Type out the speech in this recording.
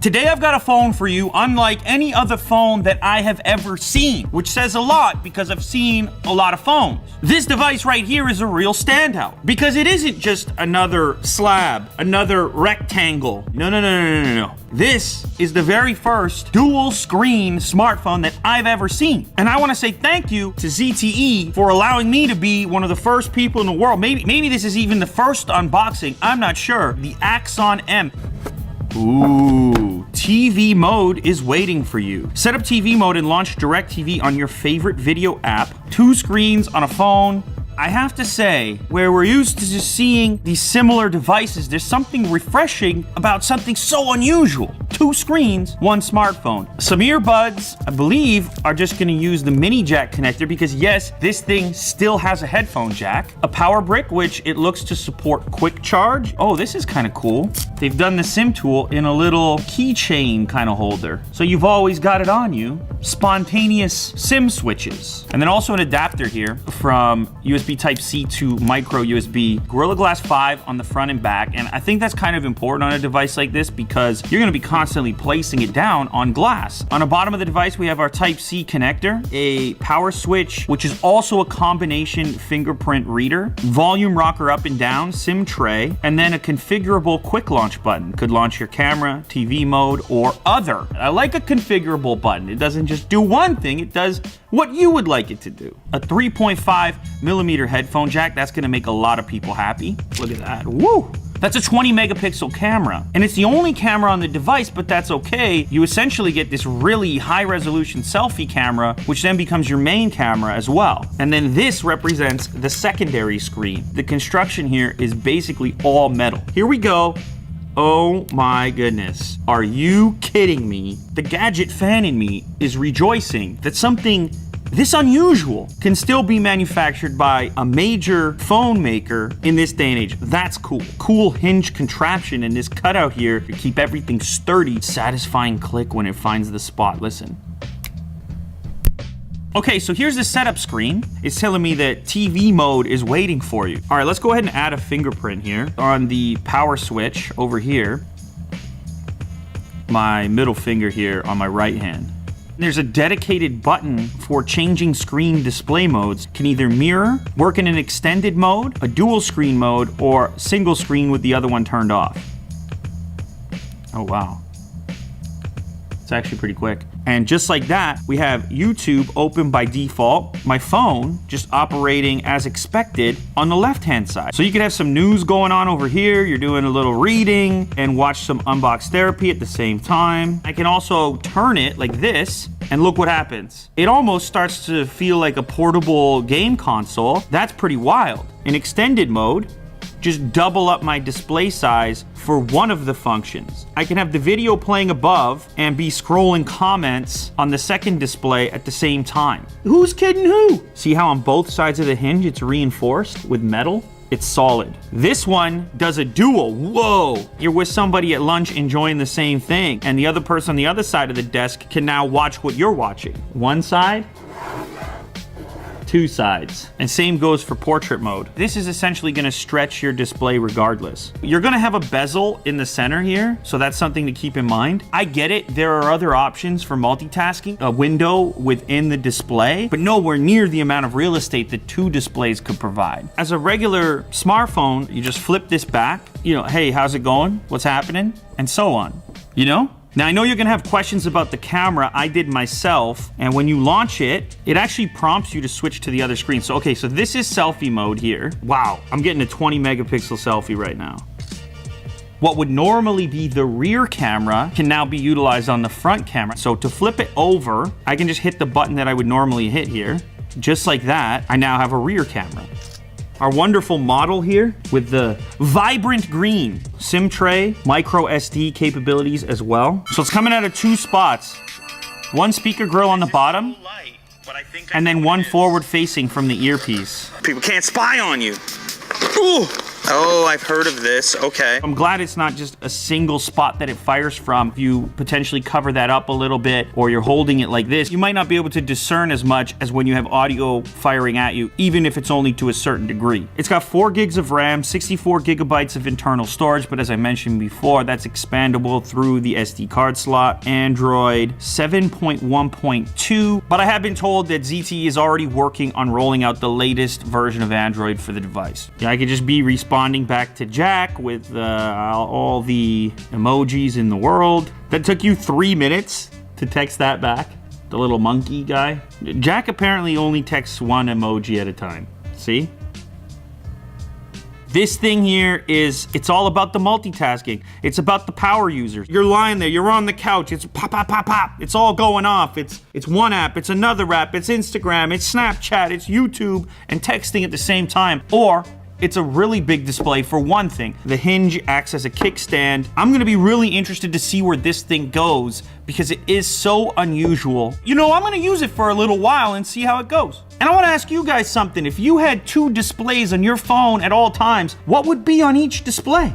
Today I've got a phone for you unlike any other phone that I have ever seen, which says a lot because I've seen a lot of phones. This device right here is a real standout because it isn't just another slab, another rectangle. No. This is the very first dual screen smartphone that I've ever seen. And I want to say thank you to ZTE for allowing me to be one of the first people in the world. Maybe this is even the first unboxing. I'm not sure. The Axon M. Ooh, TV mode is waiting for you. Set up TV mode and launch DirecTV on your favorite video app. 2 screens on a phone. I have to say, where we're used to just seeing these similar devices, there's something refreshing about something so unusual. 2 screens, 1 smartphone. Some earbuds, I believe, are just gonna use the mini jack connector because yes, this thing still has a headphone jack. A power brick, which it looks to support quick charge. Oh, this is kind of cool. They've done the SIM tool in a little keychain kind of holder. So you've always got it on you. Spontaneous SIM switches. And then also an adapter here from USB Type-C to micro USB. Gorilla Glass 5 on the front and back. And I think that's kind of important on a device like this because you're gonna be constantly placing it down on glass. On the bottom of the device, we have our Type-C connector, a power switch, which is also a combination fingerprint reader, volume rocker up and down, SIM tray, and then a configurable quick launch button. Could launch your camera, TV mode, or other. I like a configurable button. It doesn't just do one thing, it does what you would like it to do. A 3.5 millimeter headphone jack, that's gonna make a lot of people happy. Look at that, woo! That's a 20 megapixel camera. And it's the only camera on the device, but that's okay. You essentially get this really high resolution selfie camera, which then becomes your main camera as well. And then this represents the secondary screen. The construction here is basically all metal. Here we go. Oh my goodness. Are you kidding me? The gadget fan in me is rejoicing that something this unusual can still be manufactured by a major phone maker in this day and age. That's cool. Cool hinge contraption in this cutout here to keep everything sturdy. Satisfying click when it finds the spot. Listen. Okay, so here's the setup screen. It's telling me that TV mode is waiting for you. All right, let's go ahead and add a fingerprint here on the power switch over here. My middle finger here on my right hand. There's a dedicated button for changing screen display modes. Can either mirror, work in an extended mode, a dual screen mode, or single screen with the other one turned off. Oh, wow. It's actually pretty quick. And just like that, we have YouTube open by default, my phone just operating as expected on the left-hand side. So you could have some news going on over here, you're doing a little reading, and watch some unbox therapy at the same time. I can also turn it like this, and look what happens. It almost starts to feel like a portable game console. That's pretty wild. In extended mode, just double up my display size for one of the functions. I can have the video playing above and be scrolling comments on the second display at the same time. Who's kidding who? See how on both sides of the hinge it's reinforced with metal? It's solid. This one does a dual. Whoa! You're with somebody at lunch enjoying the same thing, and the other person on the other side of the desk can now watch what you're watching. One side, 2 sides. And same goes for portrait mode. This is essentially gonna stretch your display regardless. You're gonna have a bezel in the center here, so that's something to keep in mind. I get it, there are other options for multitasking, a window within the display, but nowhere near the amount of real estate that 2 displays could provide. As a regular smartphone, you just flip this back, hey, how's it going? What's happening? And so on, Now, I know you're gonna have questions about the camera. I did myself, and when you launch it, it actually prompts you to switch to the other screen. So, okay, so this is selfie mode here. Wow, I'm getting a 20 megapixel selfie right now. What would normally be the rear camera can now be utilized on the front camera. So to flip it over, I can just hit the button that I would normally hit here. Just like that, I now have a rear camera. Our wonderful model here with the vibrant green SIM tray, micro SD capabilities as well. So it's coming out of 2 spots. One speaker grill on the bottom, and then one forward facing from the earpiece. People can't spy on you. Ooh, Oh, I've heard of this. Okay. I'm glad it's not just a single spot that it fires from. If you potentially cover that up a little bit or you're holding it like this, you might not be able to discern as much as when you have audio firing at you, even if it's only to a certain degree. It's got 4 gigs of RAM, 64 gigabytes of internal storage, but as I mentioned before, that's expandable through the SD card slot. Android 7.1.2, but I have been told that ZTE is already working on rolling out the latest version of Android for the device. Yeah, I could just be responding back to Jack with all the emojis in the world. That took you 3 minutes to text that back, the little monkey guy. Jack apparently only texts 1 emoji at a time. See? This thing here it's all about the multitasking. It's about the power users. You're lying there, you're on the couch, it's pop, pop, pop, pop. It's all going off. It's one app, it's another app, it's Instagram, it's Snapchat, it's YouTube, and texting at the same time. Or it's a really big display for one thing. The hinge acts as a kickstand. I'm gonna be really interested to see where this thing goes because it is so unusual. You know, I'm gonna use it for a little while and see how it goes. And I wanna ask you guys something. If you had 2 displays on your phone at all times, what would be on each display?